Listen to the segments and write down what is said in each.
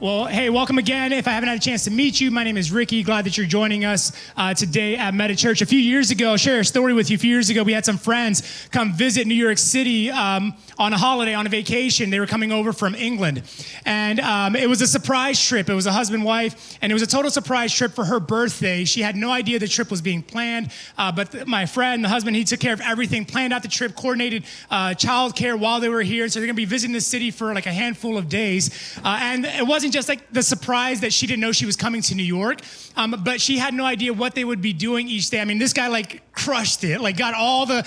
Well, hey, welcome again. If I haven't had a chance to meet you, my name is Ricky. Glad that you're joining us today at Meta Church. A few years ago, I'll share a story with you. A few years ago, we had some friends come visit New York City on a holiday, on a vacation. They were coming over from England. And it was a surprise trip. It was a husband-wife, and it was a total surprise trip for her birthday. She had no idea the trip was being planned, but my friend, the husband, he took care of everything, planned out the trip, coordinated childcare while they were here. So they're going to be visiting the city for like a handful of days. And it wasn't just like the surprise that she didn't know she was coming to New York, but she had no idea what they would be doing each day. I mean, this guy like crushed it, like got all the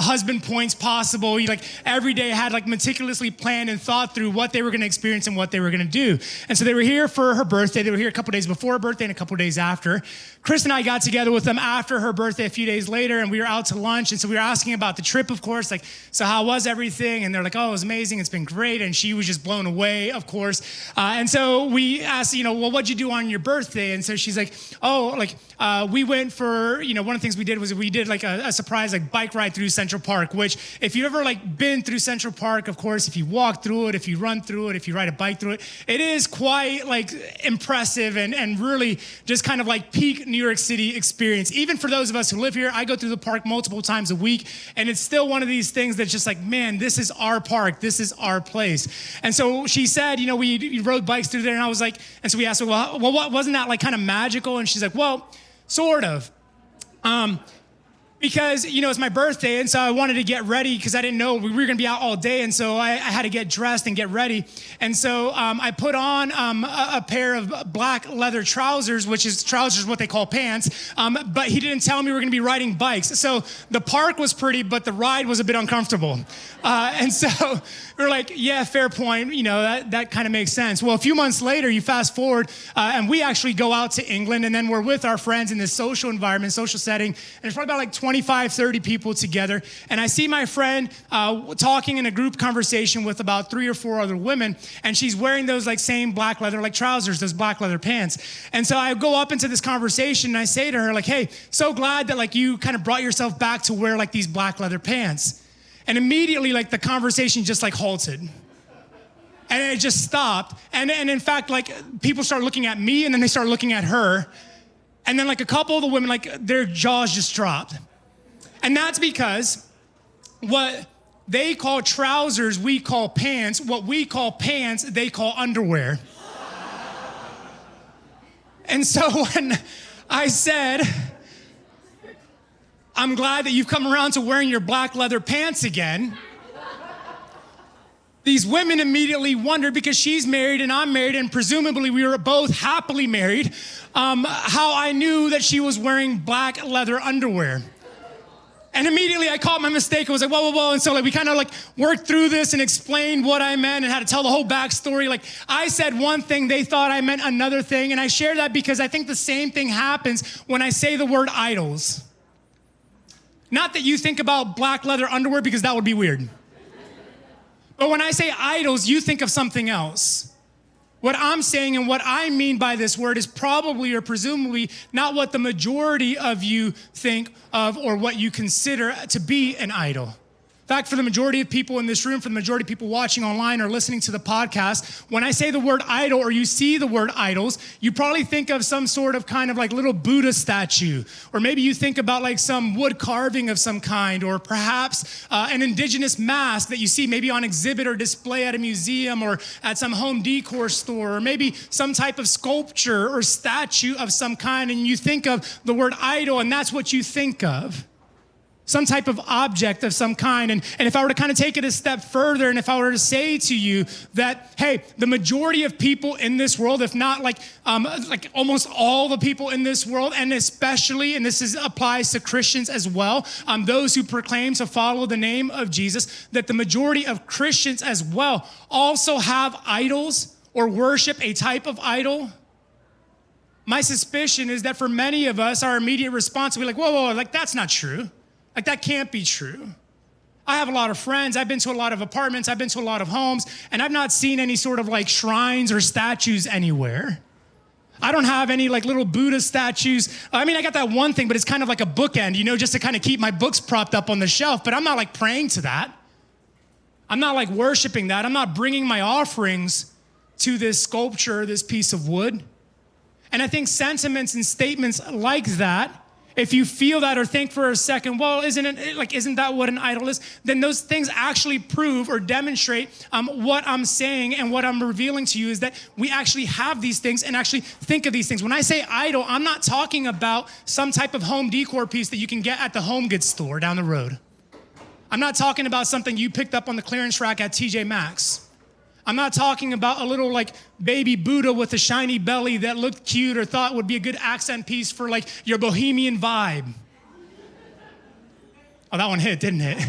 husband points possible. He like every day had like meticulously planned and thought through what they were going to experience and what they were going to do. And so they were here for her birthday. They were here a couple days before her birthday and a couple days after. Chris and I got together with them after her birthday a few days later, and we were out to lunch. And so we were asking about the trip, of course, like, so how was everything? And they're like, oh, it was amazing. It's been great. And she was just blown away, of course. And so we asked, well, what'd you do on your birthday? And so she's like, we went for, one of the things we did was we did like a surprise like bike ride through Central Park, which if you've ever like been through Central Park, of course, if you walk through it, if you run through it, if you ride a bike through it, it is quite like impressive and really just kind of like peak New York City experience. Even for those of us who live here, I go through the park multiple times a week, and it's still one of these things that's just like, man, this is our park. This is our place. And so she said, we rode bikes through there, and I was like, and so we asked her, well, what wasn't that like kind of magical? And she's like, well, sort of. Because, it's my birthday, and so I wanted to get ready because I didn't know we were going to be out all day, and so I had to get dressed and get ready. And so I put on a pair of black leather trousers, which is trousers what they call pants, but he didn't tell me we were going to be riding bikes. So the park was pretty, but the ride was a bit uncomfortable. And so we were like, yeah, fair point. That kind of makes sense. Well, a few months later, you fast forward, and we actually go out to England, and then we're with our friends in this social environment, social setting, and it's probably about like 25, 30 people together. And I see my friend talking in a group conversation with about 3 or 4 other women, and she's wearing those like same black leather like trousers, those black leather pants. And so I go up into this conversation and I say to her like, hey, so glad that like you kind of brought yourself back to wear like these black leather pants. And immediately like the conversation just like halted. And it just stopped. And in fact, like people start looking at me and then they start looking at her. And then like a couple of the women, like their jaws just dropped. And that's because what they call trousers, we call pants. What we call pants, they call underwear. And so when I said, I'm glad that you've come around to wearing your black leather pants again, these women immediately wondered, because she's married and I'm married, and presumably we were both happily married, how I knew that she was wearing black leather underwear. And immediately I caught my mistake. I was like, whoa. And so like we kind of like worked through this and explained what I meant and how to tell the whole backstory. Like I said one thing, they thought I meant another thing. And I share that because I think the same thing happens when I say the word idols. Not that you think about black leather underwear, because that would be weird. But when I say idols, you think of something else. What I'm saying and what I mean by this word is probably or presumably not what the majority of you think of or what you consider to be an idol. In fact, for the majority of people in this room, for the majority of people watching online or listening to the podcast, when I say the word idol or you see the word idols, you probably think of some sort of kind of like little Buddha statue. Or maybe you think about like some wood carving of some kind, or perhaps an indigenous mask that you see maybe on exhibit or display at a museum or at some home decor store, or maybe some type of sculpture or statue of some kind, and you think of the word idol and that's what you think of. Some type of object of some kind. And if I were to kind of take it a step further, and if I were to say to you that, hey, the majority of people in this world, if not like almost all the people in this world, and especially, and applies to Christians as well, those who proclaim to follow the name of Jesus, that the majority of Christians as well also have idols or worship a type of idol. My suspicion is that for many of us, our immediate response will be like, whoa, like that's not true. Like, that can't be true. I have a lot of friends. I've been to a lot of apartments. I've been to a lot of homes, and I've not seen any sort of like shrines or statues anywhere. I don't have any like little Buddha statues. I mean, I got that one thing, but it's kind of like a bookend, just to kind of keep my books propped up on the shelf, but I'm not like praying to that. I'm not like worshiping that. I'm not bringing my offerings to this sculpture, this piece of wood. And I think sentiments and statements like that, if you feel that or think for a second, well, isn't that what an idol is? Then those things actually prove or demonstrate what I'm saying and what I'm revealing to you is that we actually have these things and actually think of these things. When I say idol, I'm not talking about some type of home decor piece that you can get at the home goods store down the road. I'm not talking about something you picked up on the clearance rack at TJ Maxx. I'm not talking about a little like baby Buddha with a shiny belly that looked cute or thought would be a good accent piece for like your bohemian vibe. Oh, that one hit, didn't it?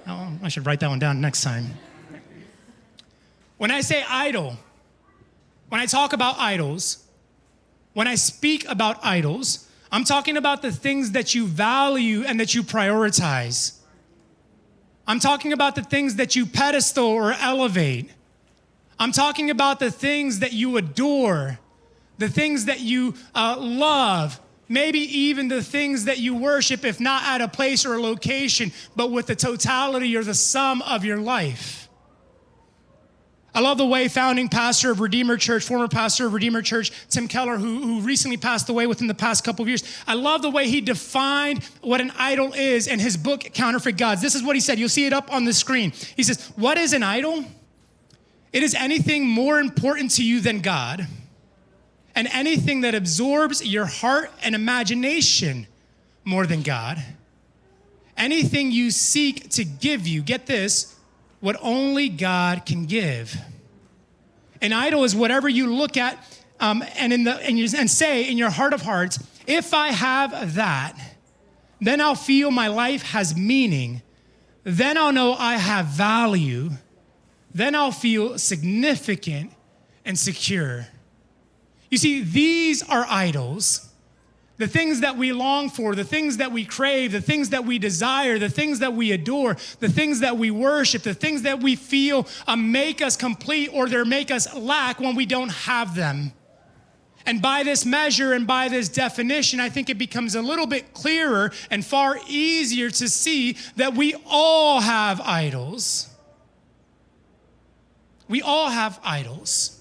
Oh, I should write that one down next time. When I say idol, when I talk about idols, when I speak about idols, I'm talking about the things that you value and that you prioritize. I'm talking about the things that you pedestal or elevate. I'm talking about the things that you adore, the things that you love, maybe even the things that you worship, if not at a place or a location, but with the totality or the sum of your life. I love the way founding pastor of Redeemer Church, former pastor of Redeemer Church, Tim Keller, who recently passed away within the past couple of years. I love the way he defined what an idol is in his book, Counterfeit Gods. This is what he said. You'll see it up on the screen. He says, what is an idol? It is anything more important to you than God, and anything that absorbs your heart and imagination more than God. Anything you seek to give you, get this, what only God can give. An idol is whatever you look at and say in your heart of hearts, if I have that, then I'll feel my life has meaning. Then I'll know I have value. Then I'll feel significant and secure. You see, these are idols. The things that we long for, the things that we crave, the things that we desire, the things that we adore, the things that we worship, the things that we feel make us complete or they make us lack when we don't have them. And by this measure and by this definition, I think it becomes a little bit clearer and far easier to see that we all have idols. We all have idols.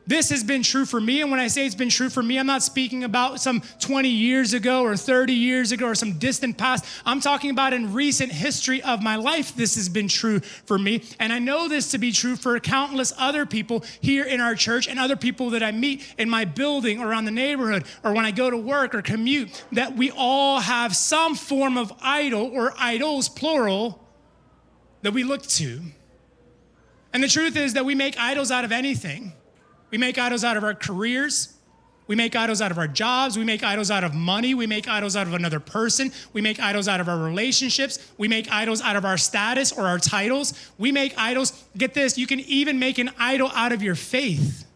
This has been true for me, and when I say it's been true for me, I'm not speaking about some 20 years ago or 30 years ago or some distant past. I'm talking about in recent history of my life, this has been true for me. And I know this to be true for countless other people here in our church and other people that I meet in my building or around the neighborhood or when I go to work or commute, that we all have some form of idol or idols, plural, that we look to. And the truth is that we make idols out of anything. We make idols out of our careers. We make idols out of our jobs. We make idols out of money. We make idols out of another person. We make idols out of our relationships. We make idols out of our status or our titles. We make idols, get this, you can even make an idol out of your faith.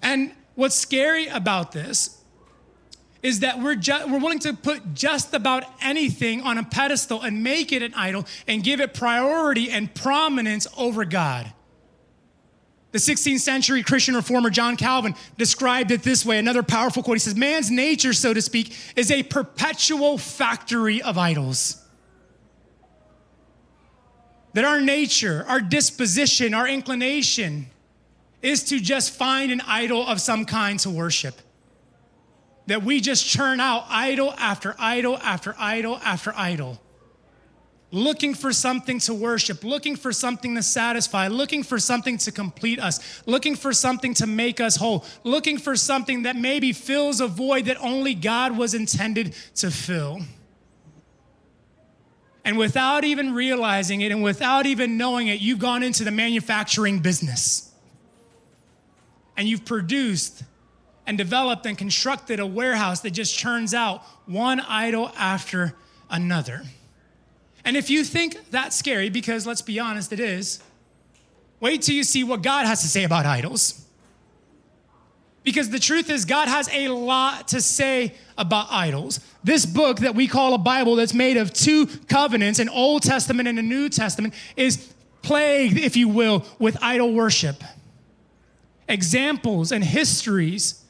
And what's scary about this is that we're willing to put just about anything on a pedestal and make it an idol and give it priority and prominence over God. The 16th century Christian reformer John Calvin described it this way, another powerful quote. He says, man's nature, so to speak, is a perpetual factory of idols. That our nature, our disposition, our inclination is to just find an idol of some kind to worship. That we just churn out idol after idol after idol after idol. Looking for something to worship, looking for something to satisfy, looking for something to complete us, looking for something to make us whole, looking for something that maybe fills a void that only God was intended to fill. And without even realizing it and without even knowing it, you've gone into the manufacturing business. And you've produced and developed and constructed a warehouse that just churns out one idol after another. And if you think that's scary, because let's be honest, it is, wait till you see what God has to say about idols. Because the truth is, God has a lot to say about idols. This book that we call a Bible that's made of two covenants, an Old Testament and a New Testament, is plagued, if you will, with idol worship. Examples and histories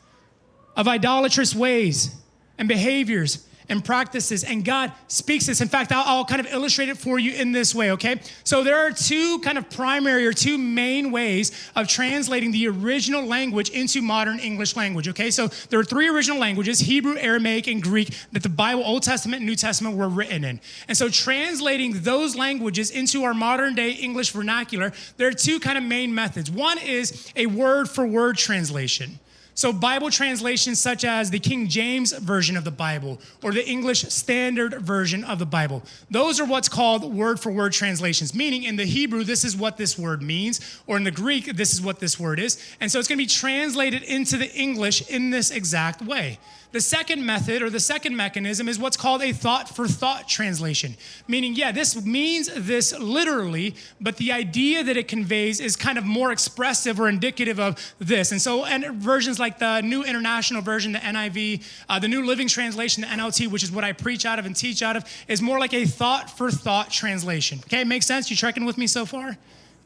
of idolatrous ways and behaviors and practices, and God speaks this. In fact, I'll kind of illustrate it for you in this way, okay? So there are two kind of primary or two main ways of translating the original language into modern English language, okay? So there are three original languages, Hebrew, Aramaic, and Greek, that the Bible, Old Testament and New Testament, were written in. And so translating those languages into our modern day English vernacular, there are two kind of main methods. One is a word-for-word translation. So Bible translations such as the King James Version of the Bible or the English Standard Version of the Bible, those are what's called word-for-word translations, meaning in the Hebrew, this is what this word means, or in the Greek, this is what this word is. And so it's going to be translated into the English in this exact way. The second method or the second mechanism is what's called a thought-for-thought translation, meaning, yeah, this means this literally, but the idea that it conveys is kind of more expressive or indicative of this. And so versions like the New International Version, the NIV, the New Living Translation, the NLT, which is what I preach out of and teach out of, is more like a thought-for-thought translation. Okay, makes sense? You tracking with me so far?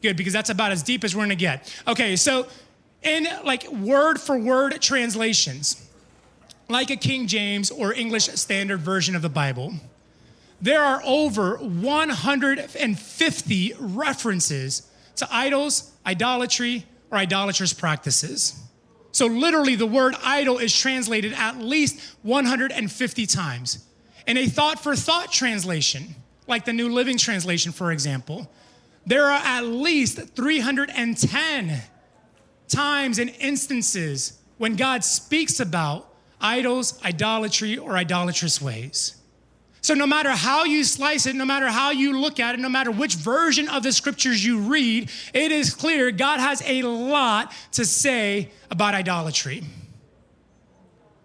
Good, because that's about as deep as we're going to get. Okay, so in like word-for-word translations, like a King James or English Standard Version of the Bible, there are over 150 references to idols, idolatry, or idolatrous practices. So literally the word idol is translated at least 150 times. In a thought-for-thought translation, like the New Living Translation, for example, there are at least 310 times and instances when God speaks about idols, idolatry, or idolatrous ways. So no matter how you slice it, no matter how you look at it, no matter which version of the scriptures you read, it is clear God has a lot to say about idolatry.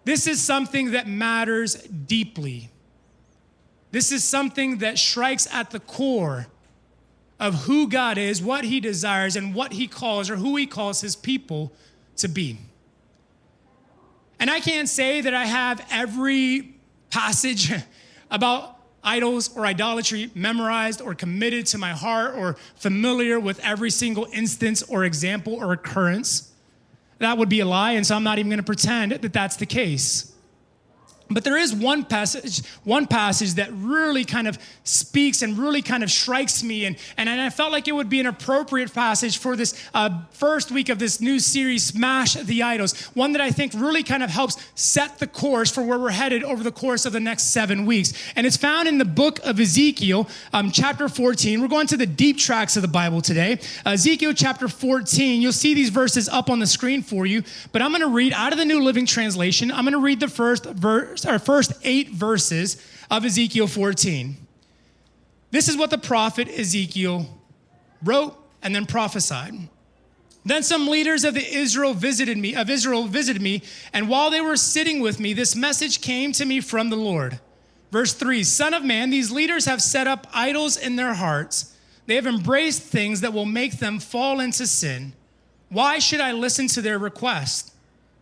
This is something that matters deeply. This is something that strikes at the core of who God is, what he desires, and what he calls or who he calls his people to be. And I can't say that I have every passage about idols or idolatry memorized or committed to my heart or familiar with every single instance or example or occurrence. That would be a lie, and so I'm not even going to pretend that that's the case. But there is one passage that really kind of speaks and really kind of strikes me, and I felt like it would be an appropriate passage for this first week of this new series, Smash the Idols, one that I think really kind of helps set the course for where we're headed over the course of the next 7 weeks. And it's found in the book of Ezekiel, chapter 14. We're going to the deep tracks of the Bible today. Ezekiel chapter 14, you'll see these verses up on the screen for you, but I'm going to read out of the New Living Translation. I'm going to read the first 8 verses of Ezekiel 14. This is what the prophet Ezekiel wrote and then prophesied. Then some leaders of Israel visited me, and while they were sitting with me, this message came to me from the Lord. Verse 3, Son of man, these leaders have set up idols in their hearts. They have embraced things that will make them fall into sin. Why should I listen to their request?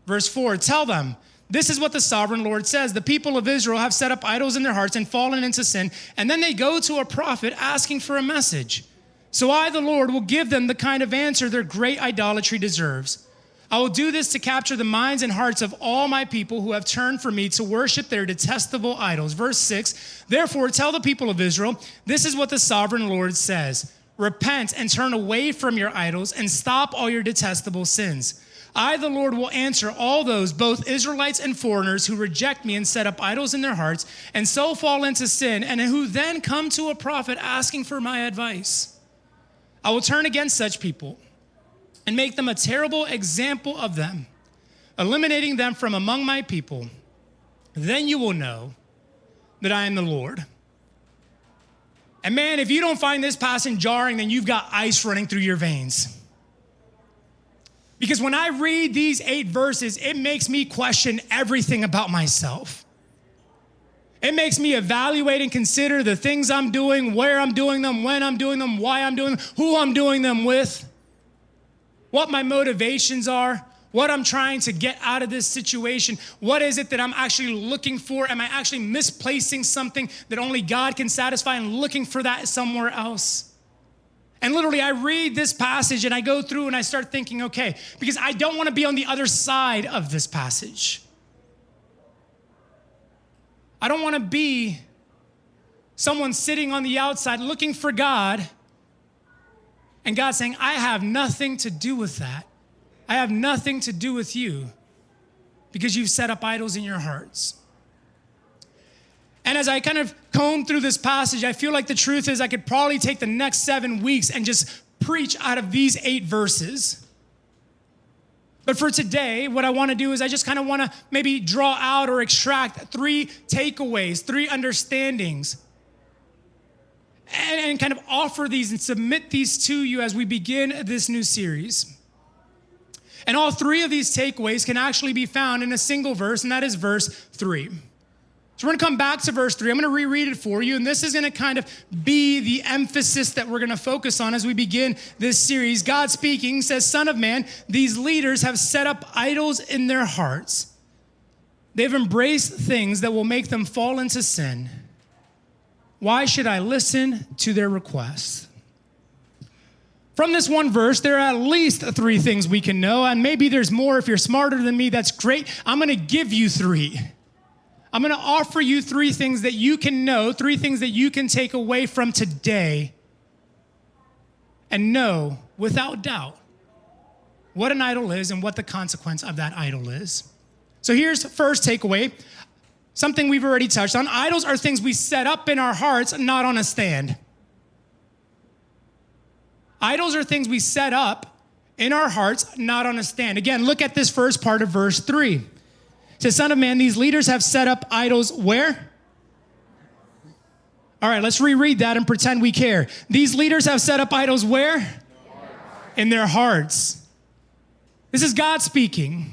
Verse 4, tell them, this is what the sovereign Lord says. The people of Israel have set up idols in their hearts and fallen into sin, and then they go to a prophet asking for a message. So I, the Lord, will give them the kind of answer their great idolatry deserves. I will do this to capture the minds and hearts of all my people who have turned from me to worship their detestable idols. Verse 6, therefore tell the people of Israel, this is what the sovereign Lord says. Repent and turn away from your idols and stop all your detestable sins. I, the Lord, will answer all those, both Israelites and foreigners, who reject me and set up idols in their hearts and so fall into sin, and who then come to a prophet asking for my advice. I will turn against such people and make them a terrible example of them, eliminating them from among my people. Then you will know that I am the Lord. And man, if you don't find this passage jarring, then you've got ice running through your veins. Because when I read these 8 verses, it makes me question everything about myself. It makes me evaluate and consider the things I'm doing, where I'm doing them, when I'm doing them, why I'm doing them, who I'm doing them with, what my motivations are, what I'm trying to get out of this situation. What is it that I'm actually looking for? Am I actually misplacing something that only God can satisfy and looking for that somewhere else? And literally, I read this passage and I go through and I start thinking, okay, because I don't want to be on the other side of this passage. I don't want to be someone sitting on the outside looking for God and God saying, I have nothing to do with that. I have nothing to do with you because you've set up idols in your hearts. And as I kind of comb through this passage, I feel like the truth is I could probably take the next 7 weeks and just preach out of these 8 verses. But for today, what I want to do is I just kind of want to maybe draw out or extract 3 takeaways, 3 understandings, and kind of offer these and submit these to you as we begin this new series. And all 3 of these takeaways can actually be found in a single verse, and that is verse 3. So we're going to come back to verse 3. I'm going to reread it for you, and this is going to kind of be the emphasis that we're going to focus on as we begin this series. God speaking says, Son of man, these leaders have set up idols in their hearts. They've embraced things that will make them fall into sin. Why should I listen to their requests? From this one verse, there are at least 3 things we can know, and maybe there's more. If you're smarter than me, that's great. I'm going to give you 3. I'm going to offer you 3 things that you can know, 3 things that you can take away from today and know without doubt what an idol is and what the consequence of that idol is. So here's the first takeaway, something we've already touched on. Idols are things we set up in our hearts, not on a stand. Idols are things we set up in our hearts, not on a stand. Again, look at this first part of verse 3. It says, Son of man, these leaders have set up idols where? All right, let's reread that and pretend we care. These leaders have set up idols where? In their hearts. This is God speaking.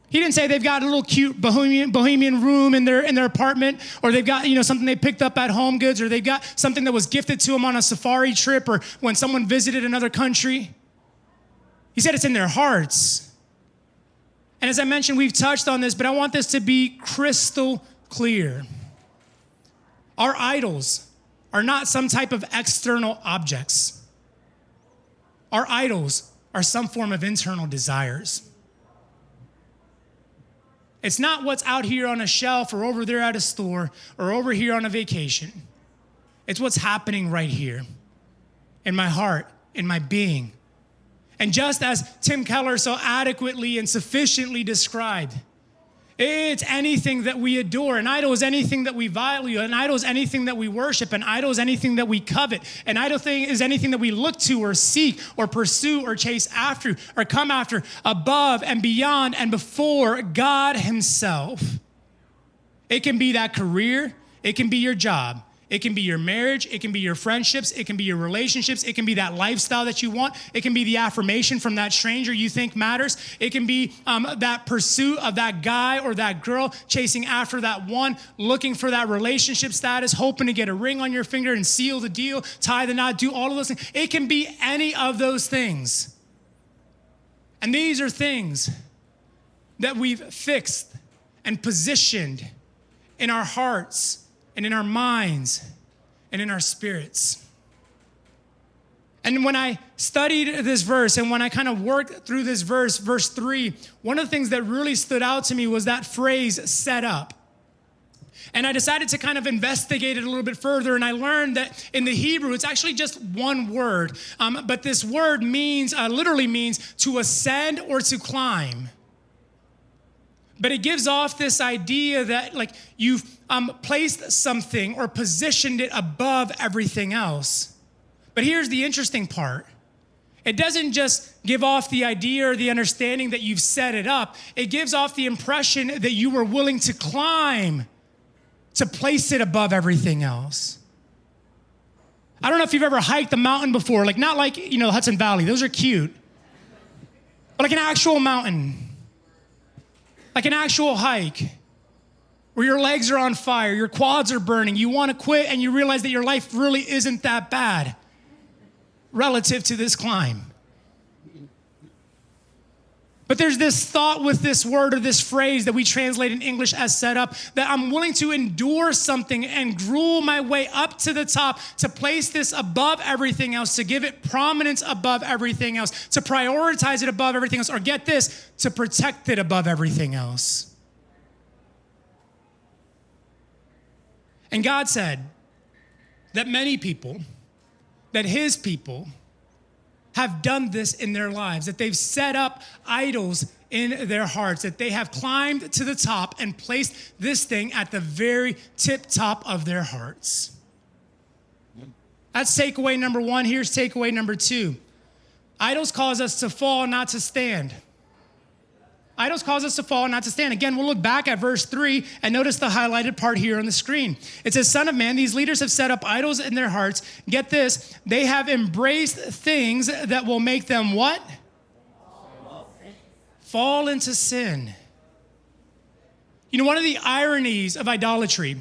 He didn't say they've got a little cute bohemian room in their apartment, or they've got, something they picked up at Home Goods, or they've got something that was gifted to them on a safari trip, or when someone visited another country. He said it's in their hearts. And as I mentioned, we've touched on this, but I want this to be crystal clear. Our idols are not some type of external objects. Our idols are some form of internal desires. It's not what's out here on a shelf or over there at a store or over here on a vacation. It's what's happening right here in my heart, in my being. And just as Tim Keller so adequately and sufficiently described, it's anything that we adore. An idol is anything that we value. An idol is anything that we worship. An idol is anything that we covet. An idol thing is anything that we look to or seek or pursue or chase after or come after above and beyond and before God himself. It can be that career. It can be your job. It can be your marriage. It can be your friendships. It can be your relationships. It can be that lifestyle that you want. It can be the affirmation from that stranger you think matters. It can be that pursuit of that guy or that girl, chasing after that one, looking for that relationship status, hoping to get a ring on your finger and seal the deal, tie the knot, do all of those things. It can be any of those things. And these are things that we've fixed and positioned in our hearts and in our minds, and in our spirits. And when I studied this verse, and when I kind of worked through this verse 3, one of the things that really stood out to me was that phrase, set up. And I decided to kind of investigate it a little bit further, and I learned that in the Hebrew, it's actually just one word. But this word literally means to ascend or to climb. But it gives off this idea that like you've placed something or positioned it above everything else. But here's the interesting part. It doesn't just give off the idea or the understanding that you've set it up. It gives off the impression that you were willing to climb to place it above everything else. I don't know if you've ever hiked a mountain before, like not like, the Hudson Valley. Those are cute. But like an actual mountain. Like an actual hike where your legs are on fire, your quads are burning, you want to quit, and you realize that your life really isn't that bad relative to this climb. But there's this thought with this word or this phrase that we translate in English as set up, that I'm willing to endure something and gruel my way up to the top to place this above everything else, to give it prominence above everything else, to prioritize it above everything else, or get this, to protect it above everything else. And God said that many people, that his people, have done this in their lives, that they've set up idols in their hearts, that they have climbed to the top and placed this thing at the very tip top of their hearts. That's takeaway number one. Here's takeaway number two. Idols cause us to fall, not to stand. Idols cause us to fall, not to stand. Again, we'll look back at verse 3 and notice the highlighted part here on the screen. It says, Son of man, these leaders have set up idols in their hearts. Get this, they have embraced things that will make them what? Fall into sin. You know, one of the ironies of idolatry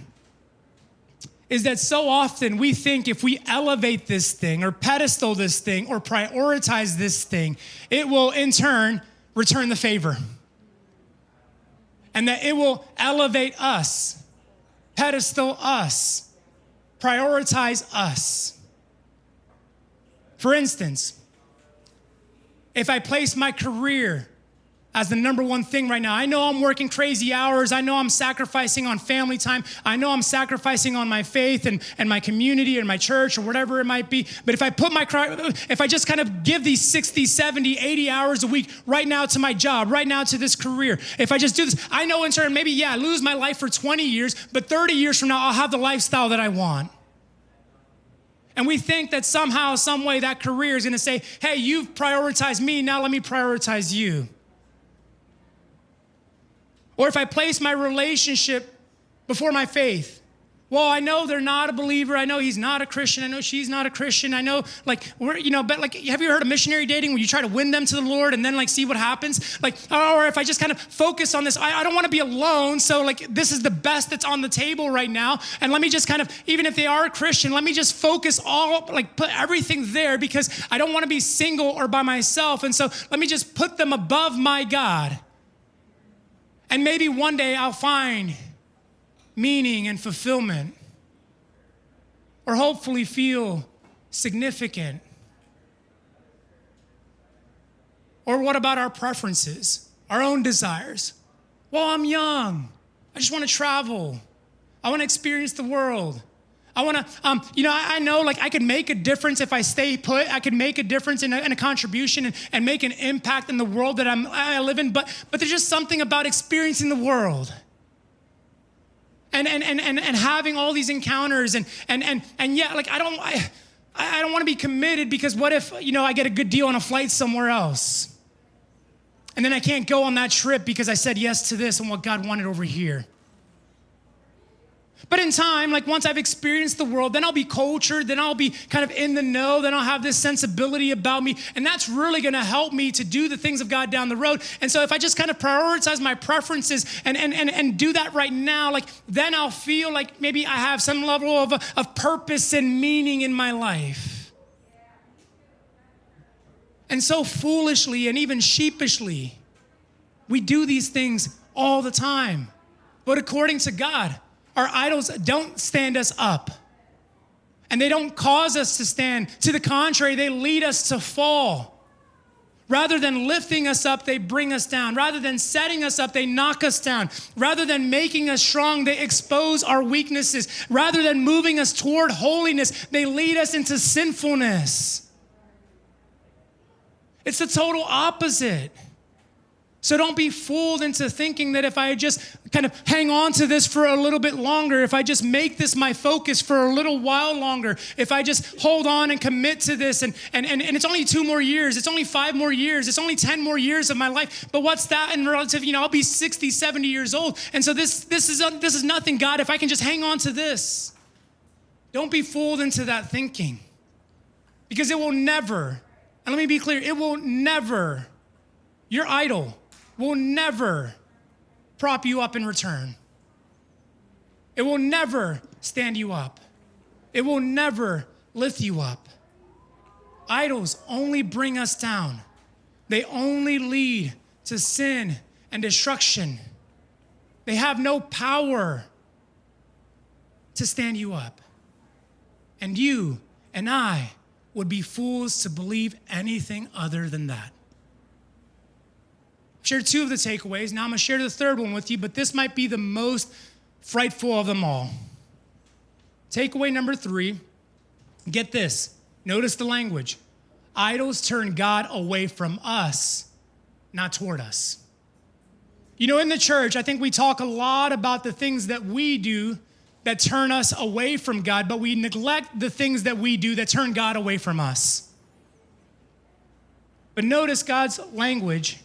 is that so often we think if we elevate this thing or pedestal this thing or prioritize this thing, it will in turn return the favor. And that it will elevate us, pedestal us, prioritize us. For instance, if I place my career as the number one thing right now, I know I'm working crazy hours. I know I'm sacrificing on family time. I know I'm sacrificing on my faith and my community and my church or whatever it might be. But if I just kind of give these 60, 70, 80 hours a week right now to my job, right now to this career, if I just do this, I know in turn, maybe, I lose my life for 20 years, but 30 years from now, I'll have the lifestyle that I want. And we think that somehow, some way, that career is going to say, hey, you've prioritized me, now let me prioritize you. Or if I place my relationship before my faith, well, I know they're not a believer. I know he's not a Christian. I know she's not a Christian. I know, but have you heard of missionary dating where you try to win them to the Lord and then see what happens? Or if I just kind of focus on this, I don't want to be alone. So this is the best that's on the table right now. And let me just kind of, even if they are a Christian, let me just focus put everything there because I don't want to be single or by myself. And so let me just put them above my God. And maybe one day I'll find meaning and fulfillment, or hopefully feel significant. Or what about our preferences, our own desires? Well, I'm young. I just want to travel. I want to experience the world. I want to, I know I could make a difference if I stay put. I could make a difference in a contribution and make an impact in the world that I live in. But there's just something about experiencing the world and having all these encounters and yeah, I don't want to be committed because what if, I get a good deal on a flight somewhere else and then I can't go on that trip because I said yes to this and what God wanted over here. But in time, once I've experienced the world, then I'll be cultured, then I'll be kind of in the know, then I'll have this sensibility about me, and that's really going to help me to do the things of God down the road. And so if I just kind of prioritize my preferences and do that right now, then I'll feel like maybe I have some level of purpose and meaning in my life. And so foolishly and even sheepishly, we do these things all the time. But according to God, our idols don't stand us up. And they don't cause us to stand. To the contrary, they lead us to fall. Rather than lifting us up, they bring us down. Rather than setting us up, they knock us down. Rather than making us strong, they expose our weaknesses. Rather than moving us toward holiness, they lead us into sinfulness. It's the total opposite. So don't be fooled into thinking that if I just kind of hang on to this for a little bit longer, if I just make this my focus for a little while longer, if I just hold on and commit to this, and it's only 2 more years, it's only 5 more years, it's only 10 more years of my life, but what's that in relative, I'll be 60, 70 years old, and so this is nothing, God, if I can just hang on to this. Don't be fooled into that thinking, because it will never, and let me be clear, it will never, your idol will never prop you up in return. It will never stand you up. It will never lift you up. Idols only bring us down. They only lead to sin and destruction. They have no power to stand you up. And you and I would be fools to believe anything other than that. I've shared 2 of the takeaways. Now I'm going to share the third one with you, but this might be the most frightful of them all. Takeaway number 3, get this. Notice the language. Idols turn God away from us, not toward us. You know, in the church, I think we talk a lot about the things that we do that turn us away from God, but we neglect the things that we do that turn God away from us. But notice God's language,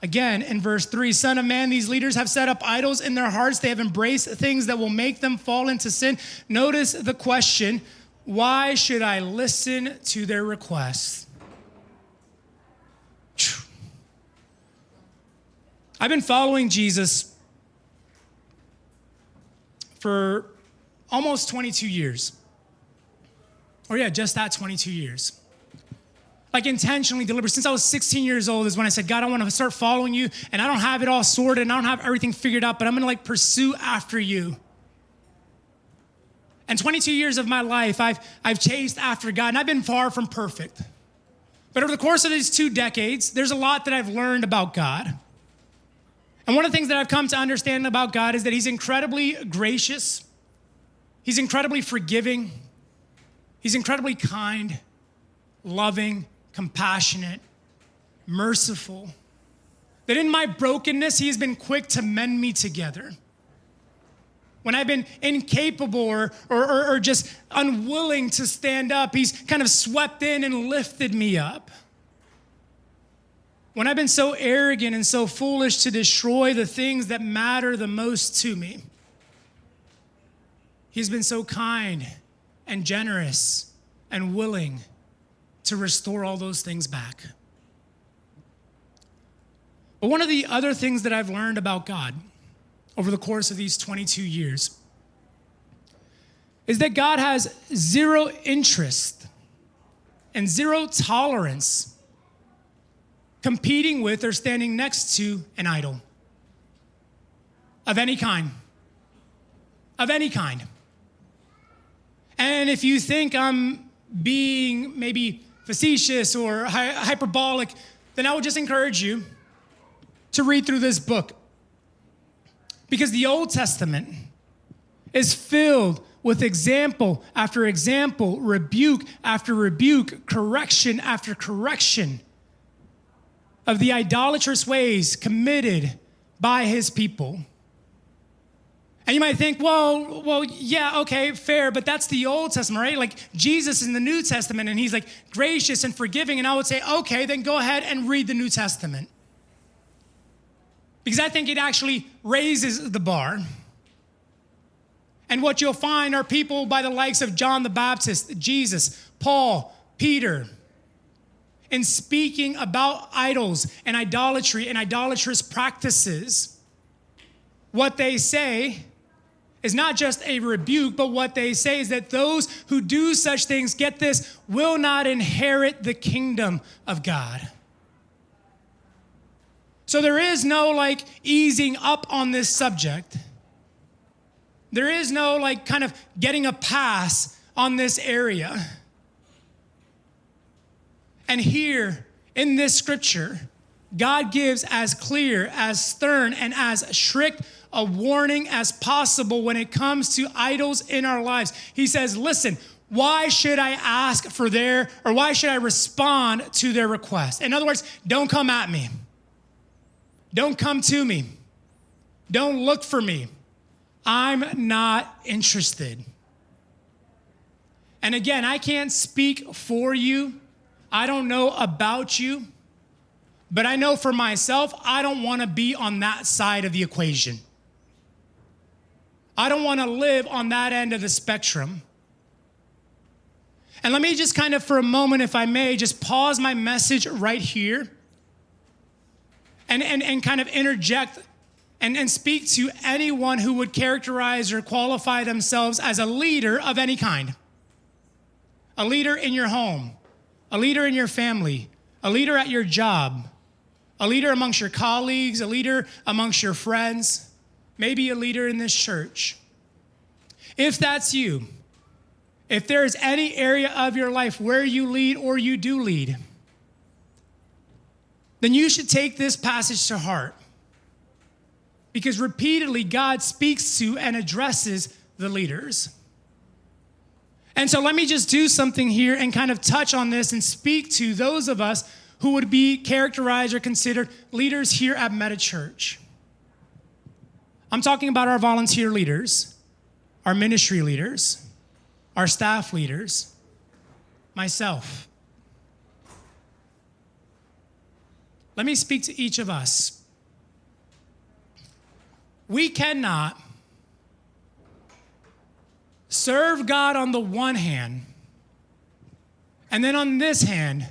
again, in verse 3, Son of man, these leaders have set up idols in their hearts. They have embraced things that will make them fall into sin. Notice the question, why should I listen to their requests? I've been following Jesus for almost 22 years. Or yeah, just that 22 years. Like intentionally, deliberate. Since I was 16 years old is when I said, God, I want to start following you, and I don't have it all sorted, and I don't have everything figured out, but I'm going to pursue after you. And 22 years of my life, I've chased after God, and I've been far from perfect. But over the course of these 2 decades, there's a lot that I've learned about God. And one of the things that I've come to understand about God is that he's incredibly gracious. He's incredibly forgiving. He's incredibly kind, loving, compassionate, merciful. That in my brokenness, he has been quick to mend me together. When I've been incapable or just unwilling to stand up, he's kind of swept in and lifted me up. When I've been so arrogant and so foolish to destroy the things that matter the most to me, he's been so kind and generous and willing to restore all those things back. But one of the other things that I've learned about God over the course of these 22 years is that God has zero interest and zero tolerance competing with or standing next to an idol of any kind. Of any kind. And if you think I'm being maybe facetious or hyperbolic, then I would just encourage you to read through this book. Because the Old Testament is filled with example after example, rebuke after rebuke, correction after correction of the idolatrous ways committed by his people. And you might think, well, yeah, okay, fair, but that's the Old Testament, right? Like Jesus in the New Testament, and he's like gracious and forgiving, and I would say, okay, then go ahead and read the New Testament. Because I think it actually raises the bar. And what you'll find are people by the likes of John the Baptist, Jesus, Paul, Peter, in speaking about idols and idolatry and idolatrous practices. What they say is not just a rebuke, but what they say is that those who do such things, get this, will not inherit the kingdom of God. So there is no easing up on this subject. There is no kind of getting a pass on this area. And here in this scripture, God gives as clear, as stern, and as strict a warning as possible when it comes to idols in our lives. He says, listen, why should I ask for why should I respond to their request? In other words, don't come at me. Don't come to me. Don't look for me. I'm not interested. And again, I can't speak for you. I don't know about you. But I know for myself, I don't want to be on that side of the equation. I don't want to live on that end of the spectrum. And let me just kind of, for a moment, if I may, just pause my message right here and kind of interject and speak to anyone who would characterize or qualify themselves as a leader of any kind. A leader in your home, a leader in your family, a leader at your job, a leader amongst your colleagues, a leader amongst your friends, maybe a leader in this church. If that's you, if there is any area of your life where you lead or you do lead, then you should take this passage to heart. Because repeatedly God speaks to and addresses the leaders. And so let me just do something here and kind of touch on this and speak to those of us who would be characterized or considered leaders here at Meta Church. I'm talking about our volunteer leaders, our ministry leaders, our staff leaders, myself. Let me speak to each of us. We cannot serve God on the one hand, and then on this hand,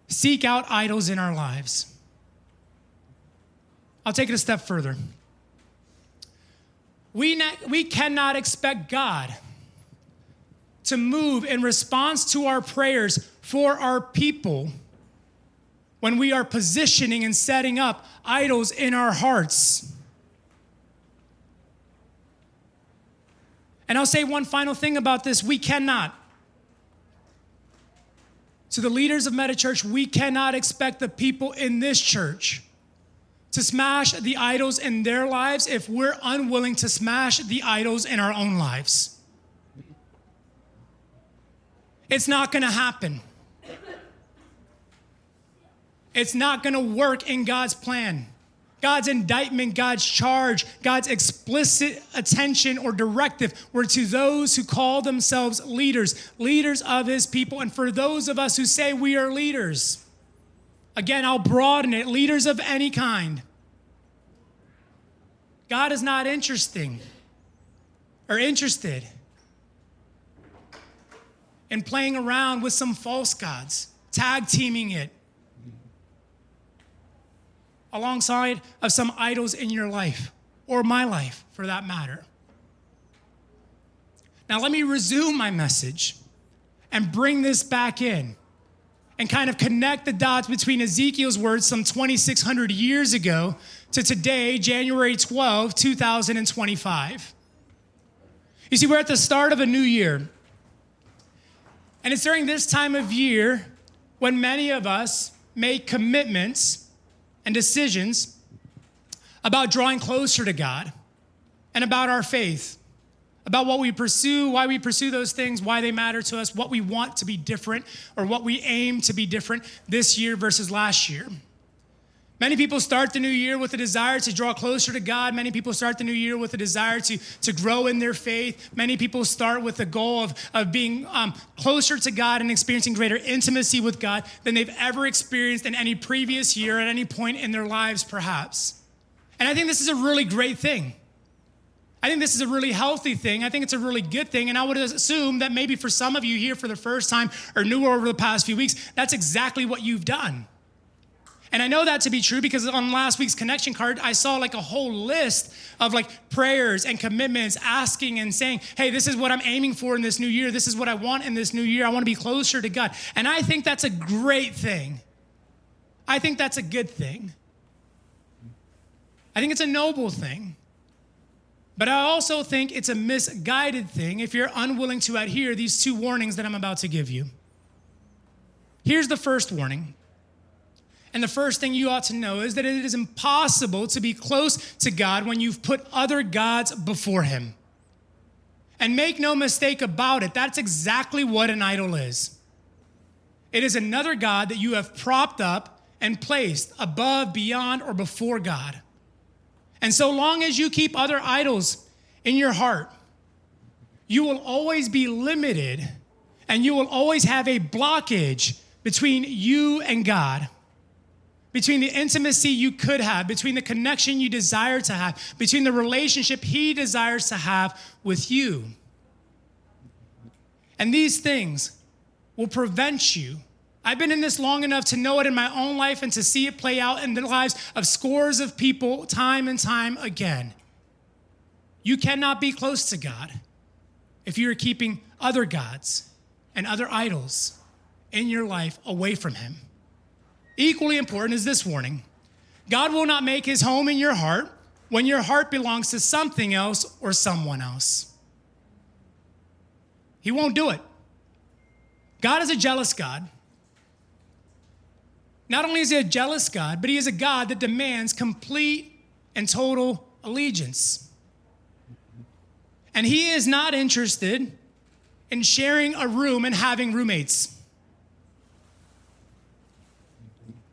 seek out idols in our lives. I'll take it a step further. We cannot expect God to move in response to our prayers for our people when we are positioning and setting up idols in our hearts. And I'll say one final thing about this. We cannot. To the leaders of Meta Church, we cannot expect the people in this church to smash the idols in their lives if we're unwilling to smash the idols in our own lives. It's not going to happen. It's not going to work in God's plan. God's indictment, God's charge, God's explicit attention or directive were to those who call themselves leaders, leaders of his people. And for those of us who say we are leaders, again, I'll broaden it, leaders of any kind. God is not interested in playing around with some false gods, tag teaming it alongside of some idols in your life, or my life for that matter. Now let me resume my message and bring this back in and kind of connect the dots between Ezekiel's words some 2,600 years ago to today, January 12, 2025. You see, we're at the start of a new year. And it's during this time of year when many of us make commitments and decisions about drawing closer to God and about our faith, about what we pursue, why we pursue those things, why they matter to us, what we want to be different, or what we aim to be different this year versus last year. Many people start the new year with a desire to draw closer to God. Many people start the new year with a desire to grow in their faith. Many people start with the goal of being closer to God and experiencing greater intimacy with God than they've ever experienced in any previous year at any point in their lives, perhaps. And I think this is a really great thing. I think this is a really healthy thing. I think it's a really good thing. And I would assume that maybe for some of you here for the first time or newer over the past few weeks, that's exactly what you've done. And I know that to be true because on last week's connection card, I saw like a whole list of like prayers and commitments asking and saying, hey, this is what I'm aiming for in this new year. This is what I want in this new year. I want to be closer to God. And I think that's a great thing. I think that's a good thing. I think it's a noble thing. But I also think it's a misguided thing if you're unwilling to adhere these two warnings that I'm about to give you. Here's the first warning. And the first thing you ought to know is that it is impossible to be close to God when you've put other gods before him. And make no mistake about it, that's exactly what an idol is. It is another God that you have propped up and placed above, beyond, or before God. And so long as you keep other idols in your heart, you will always be limited and you will always have a blockage between you and God. Between the intimacy you could have, between the connection you desire to have, between the relationship he desires to have with you. And these things will prevent you. I've been in this long enough to know it in my own life and to see it play out in the lives of scores of people time and time again. You cannot be close to God if you're keeping other gods and other idols in your life away from him. Equally important is this warning. God will not make his home in your heart when your heart belongs to something else or someone else. He won't do it. God is a jealous God. Not only is he a jealous God, but he is a God that demands complete and total allegiance. And he is not interested in sharing a room and having roommates.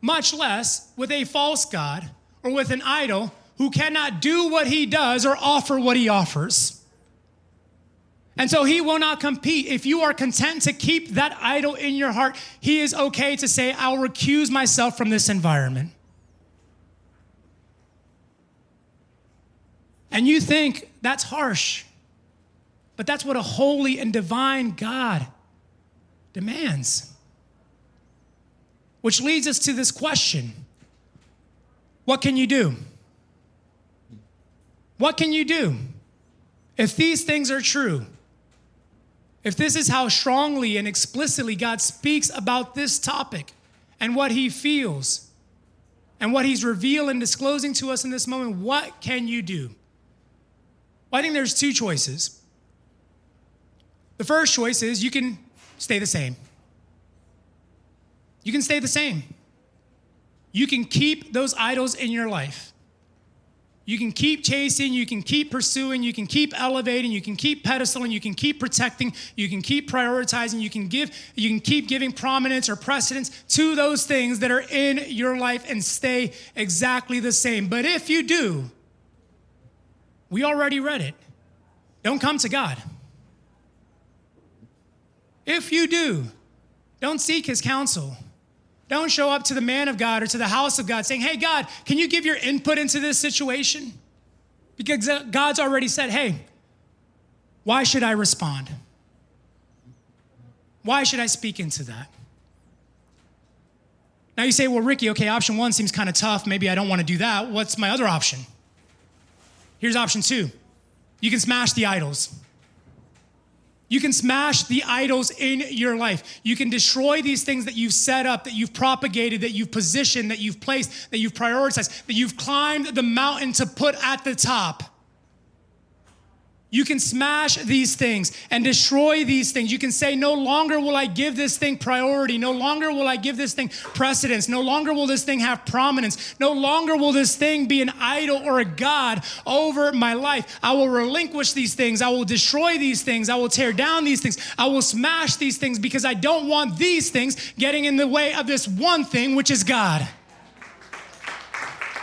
Much less with a false god or with an idol who cannot do what he does or offer what he offers. And so he will not compete. If you are content to keep that idol in your heart, he is okay to say, I'll recuse myself from this environment. And you think that's harsh, but that's what a holy and divine God demands. Which leads us to this question. What can you do? What can you do? If these things are true, if this is how strongly and explicitly God speaks about this topic and what he feels and what he's revealing and disclosing to us in this moment, what can you do? Well, I think there's two choices. The first choice is you can stay the same. You can stay the same. You can keep those idols in your life. You can keep chasing, you can keep pursuing, you can keep elevating, you can keep pedestaling, you can keep protecting, you can keep prioritizing, you can keep giving prominence or precedence to those things that are in your life and stay exactly the same. But if you do, we already read it. Don't come to God. If you do, don't seek his counsel. Don't show up to the man of God or to the house of God saying, hey, God, can you give your input into this situation? Because God's already said, hey, why should I respond? Why should I speak into that? Now you say, well, Ricky, okay, option one seems kind of tough. Maybe I don't want to do that. What's my other option? Here's option two. You can smash the idols. You can smash the idols in your life. You can destroy these things that you've set up, that you've propagated, that you've positioned, that you've placed, that you've prioritized, that you've climbed the mountain to put at the top. You can smash these things and destroy these things. You can say, no longer will I give this thing priority. No longer will I give this thing precedence. No longer will this thing have prominence. No longer will this thing be an idol or a god over my life. I will relinquish these things. I will destroy these things. I will tear down these things. I will smash these things because I don't want these things getting in the way of this one thing, which is God.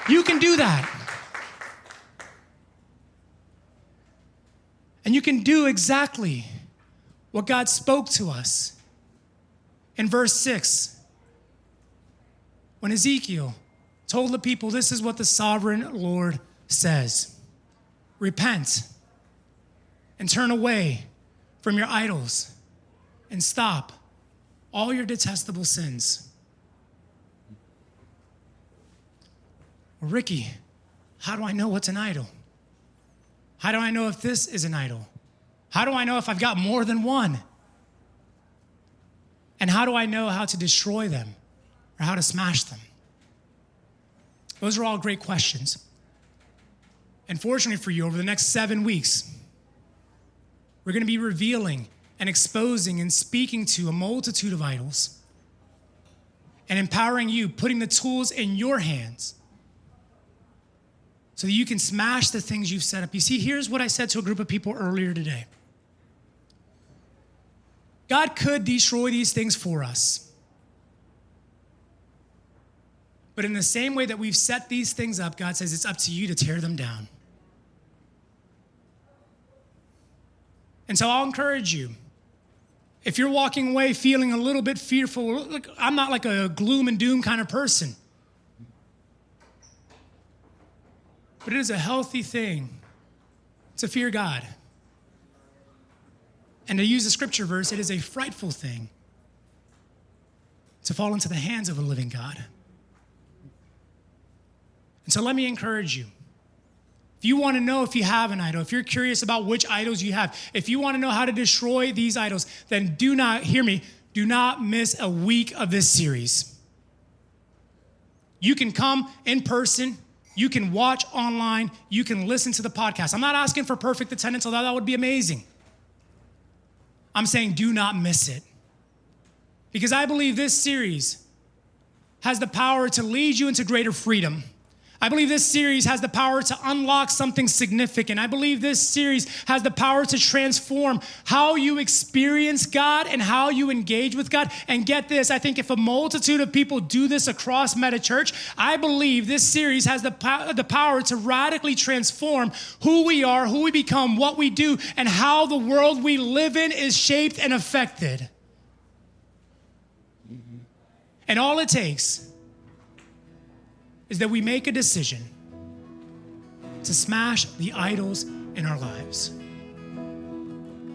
You can do that. And you can do exactly what God spoke to us in verse 6. When Ezekiel told the people, this is what the sovereign Lord says. Repent and turn away from your idols and stop all your detestable sins. Well, Ricky, how do I know what's an idol? How do I know if this is an idol? How do I know if I've got more than one? And how do I know how to destroy them or how to smash them? Those are all great questions. And fortunately for you, over the next 7 weeks, we're going to be revealing and exposing and speaking to a multitude of idols and empowering you, putting the tools in your hands so that you can smash the things you've set up. You see, here's what I said to a group of people earlier today. God could destroy these things for us. But in the same way that we've set these things up, God says it's up to you to tear them down. And so I'll encourage you, if you're walking away feeling a little bit fearful, look, I'm not like a gloom and doom kind of person. But it is a healthy thing to fear God. And to use a scripture verse, it is a frightful thing to fall into the hands of a living God. And so let me encourage you. If you want to know if you have an idol, if you're curious about which idols you have, if you want to know how to destroy these idols, then do not miss a week of this series. You can come in person. You can watch online. You can listen to the podcast. I'm not asking for perfect attendance, although that would be amazing. I'm saying do not miss it. Because I believe this series has the power to lead you into greater freedom. I believe this series has the power to unlock something significant. I believe this series has the power to transform how you experience God and how you engage with God. And get this, I think if a multitude of people do this across Meta Church, I believe this series has the power to radically transform who we are, who we become, what we do, and how the world we live in is shaped and affected. And all it takes is that we make a decision to smash the idols in our lives.